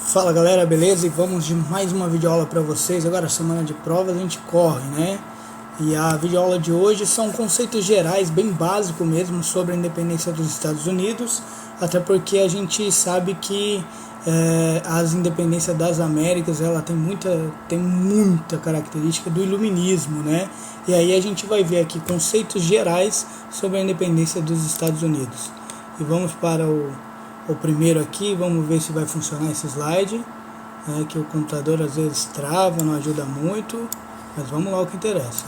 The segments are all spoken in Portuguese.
Fala galera, beleza? E vamos de mais uma videoaula para vocês. Agora, semana de provas, a gente corre, né? E a videoaula de hoje são conceitos gerais, bem básicos mesmo, sobre a independência dos Estados Unidos. Até porque a gente sabe que as independências das Américas, ela tem muita característica do iluminismo, né? E aí a gente vai ver aqui conceitos gerais sobre a independência dos Estados Unidos. E vamos para o primeiro aqui, vamos ver se vai funcionar esse slide, que o computador às vezes trava, não ajuda muito, mas vamos lá o que interessa.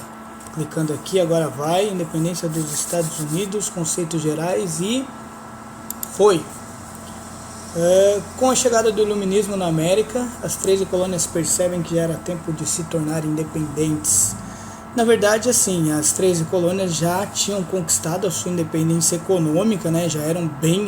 Clicando aqui, agora vai, independência dos Estados Unidos, conceitos gerais e foi. Com a chegada do iluminismo na América, as 13 colônias percebem que já era tempo de se tornar independentes. Na verdade, assim, as 13 colônias já tinham conquistado a sua independência econômica, né? Já eram bem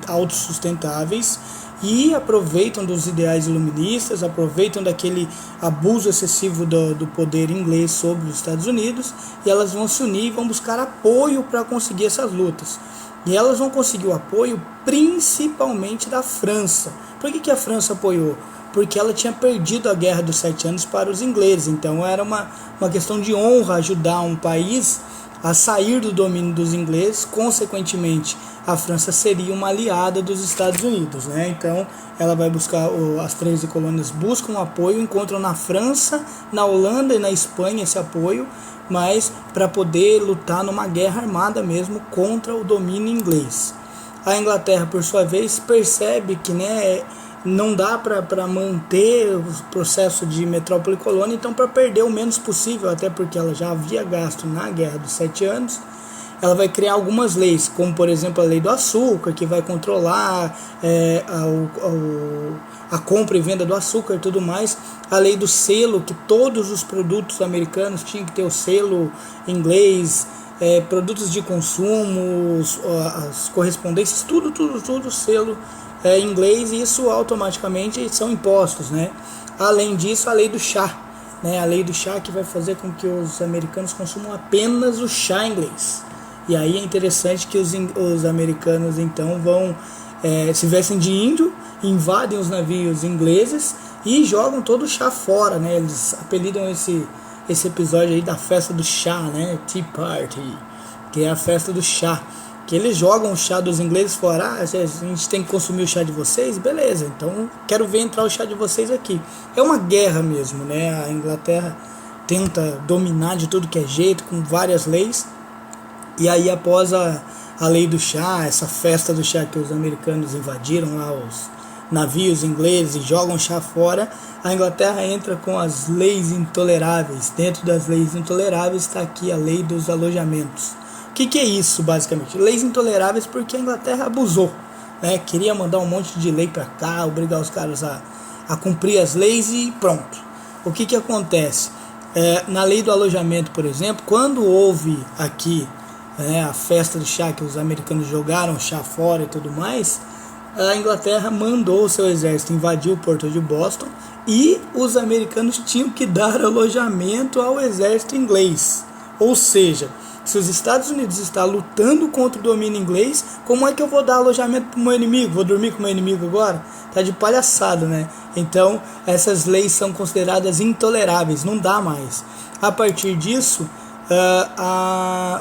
autossustentáveis e aproveitam dos ideais iluministas, aproveitam daquele abuso excessivo do poder inglês sobre os Estados Unidos, e elas vão se unir e vão buscar apoio para conseguir essas lutas. E elas vão conseguir o apoio principalmente da França. Por que a França apoiou? Porque ela tinha perdido a Guerra dos 7 Anos para os ingleses, então era uma questão de honra ajudar um país a sair do domínio dos ingleses. Consequentemente, a França seria uma aliada dos Estados Unidos, né? Então ela vai buscar, as 13 colônias buscam apoio, encontram na França, na Holanda e na Espanha esse apoio, mas para poder lutar numa guerra armada mesmo contra o domínio inglês. A Inglaterra, por sua vez, percebe que, né, não dá para manter o processo de metrópole e colônia, então para perder o menos possível, até porque ela já havia gasto na Guerra dos 7 Anos, ela vai criar algumas leis, como por exemplo a lei do açúcar, que vai controlar a compra e venda do açúcar e tudo mais, a lei do selo, que todos os produtos americanos tinham que ter o selo inglês, produtos de consumo, as correspondências, tudo selo inglês, e isso automaticamente são impostos, né? Além disso, a lei do chá, né? A lei do chá, que vai fazer com que os americanos consumam apenas o chá inglês. E aí é interessante que os americanos então vão se vestem de índio, invadem os navios ingleses e jogam todo o chá fora, né? Eles apelidam esse episódio aí da festa do chá, né? Tea Party, que é a festa do chá, que eles jogam o chá dos ingleses fora. A gente tem que consumir o chá de vocês, beleza, então quero ver entrar o chá de vocês aqui. É uma guerra mesmo, né? A Inglaterra tenta dominar de tudo que é jeito, com várias leis, e aí após a lei do chá, essa festa do chá que os americanos invadiram lá os navios ingleses e jogam o chá fora, a Inglaterra entra com as leis intoleráveis. Dentro das leis intoleráveis está aqui a lei dos alojamentos. O que é isso, basicamente? Leis intoleráveis porque a Inglaterra abusou, né? Queria mandar um monte de lei para cá, obrigar os caras a cumprir as leis e pronto. O que acontece? Na lei do alojamento, por exemplo, quando houve aqui a festa do chá, que os americanos jogaram o chá fora e tudo mais, a Inglaterra mandou o seu exército invadir o porto de Boston e os americanos tinham que dar alojamento ao exército inglês. Ou seja, se os Estados Unidos estão lutando contra o domínio inglês, como é que eu vou dar alojamento para o meu inimigo? Vou dormir com o meu inimigo agora? Tá de palhaçada, né? Então, essas leis são consideradas intoleráveis, não dá mais. A partir disso,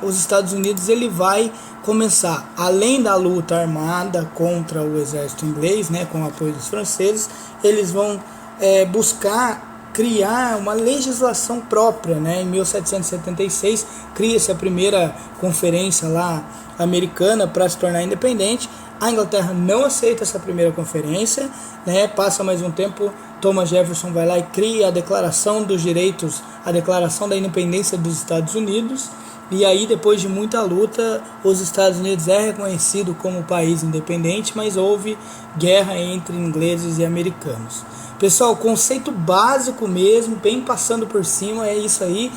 os Estados Unidos ele vai começar, além da luta armada contra o exército inglês, né, com o apoio dos franceses, eles vão buscar criar uma legislação própria, né? Em 1776 cria-se a primeira conferência lá americana para se tornar independente. A Inglaterra não aceita essa primeira conferência, né? Passa mais um tempo, Thomas Jefferson vai lá e cria a Declaração dos Direitos, a Declaração da Independência dos Estados Unidos. E aí, depois de muita luta, os Estados Unidos é reconhecido como país independente, mas houve guerra entre ingleses e americanos. Pessoal, conceito básico mesmo, bem passando por cima, é isso aí,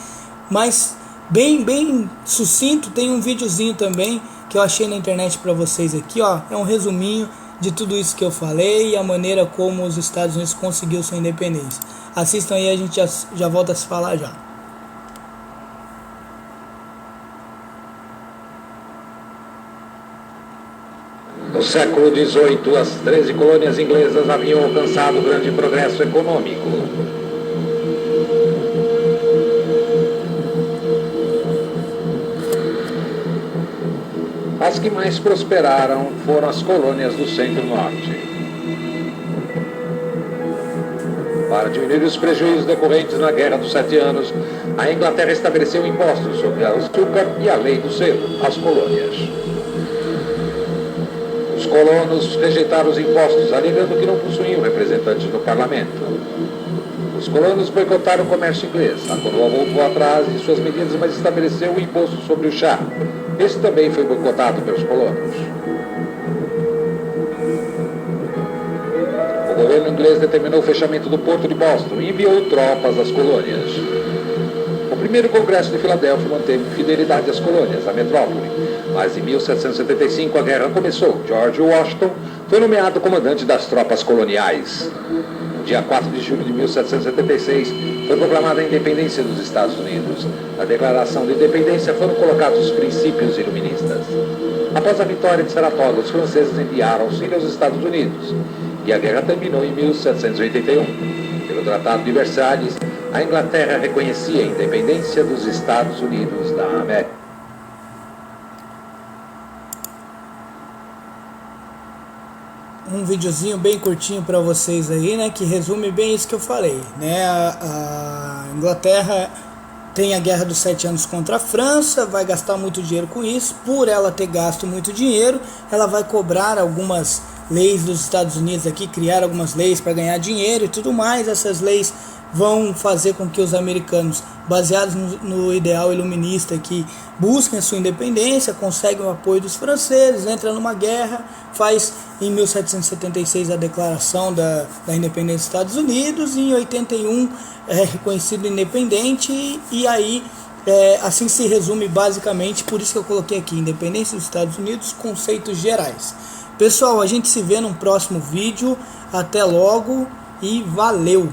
mas bem sucinto. Tem um videozinho também que eu achei na internet para vocês aqui, ó, é um resuminho de tudo isso que eu falei e a maneira como os Estados Unidos conseguiu sua independência. Assistam aí, a gente já volta a se falar já. No século XVIII, as 13 colônias inglesas haviam alcançado grande progresso econômico. As que mais prosperaram foram as colônias do Centro-Norte. Para diminuir os prejuízos decorrentes na Guerra dos 7 Anos, a Inglaterra estabeleceu impostos sobre o açúcar e a lei do selo às colônias. Os colonos rejeitaram os impostos, alegando que não possuíam representantes no parlamento. Os colonos boicotaram o comércio inglês. A coroa voltou atrás em suas medidas, mas estabeleceu o imposto sobre o chá. Esse também foi boicotado pelos colonos. O governo inglês determinou o fechamento do porto de Boston e enviou tropas às colônias. O primeiro congresso de Filadélfia manteve fidelidade às colônias, à metrópole. Mas em 1775 a guerra começou. George Washington foi nomeado comandante das tropas coloniais. No dia 4 de julho de 1776 foi proclamada a independência dos Estados Unidos. Na Declaração de Independência foram colocados os princípios iluministas. Após a vitória de Saratoga, os franceses enviaram auxílio aos Estados Unidos. E a guerra terminou em 1781. Pelo Tratado de Versalhes, a Inglaterra reconhecia a independência dos Estados Unidos da América. Um videozinho bem curtinho para vocês aí, né, que resume bem isso que eu falei, né? A Inglaterra tem a Guerra dos 7 Anos contra a França, vai gastar muito dinheiro com isso. Por ela ter gasto muito dinheiro, ela vai cobrar algumas leis dos Estados Unidos aqui, criar algumas leis para ganhar dinheiro e tudo mais. Essas leis vão fazer com que os americanos, baseados no ideal iluminista, que busquem a sua independência, conseguem o apoio dos franceses, entram numa guerra, faz em 1776 a declaração da independência dos Estados Unidos, e em 81 é reconhecido independente, e aí assim se resume basicamente, por isso que eu coloquei aqui, independência dos Estados Unidos, conceitos gerais. Pessoal, a gente se vê num próximo vídeo, até logo e valeu!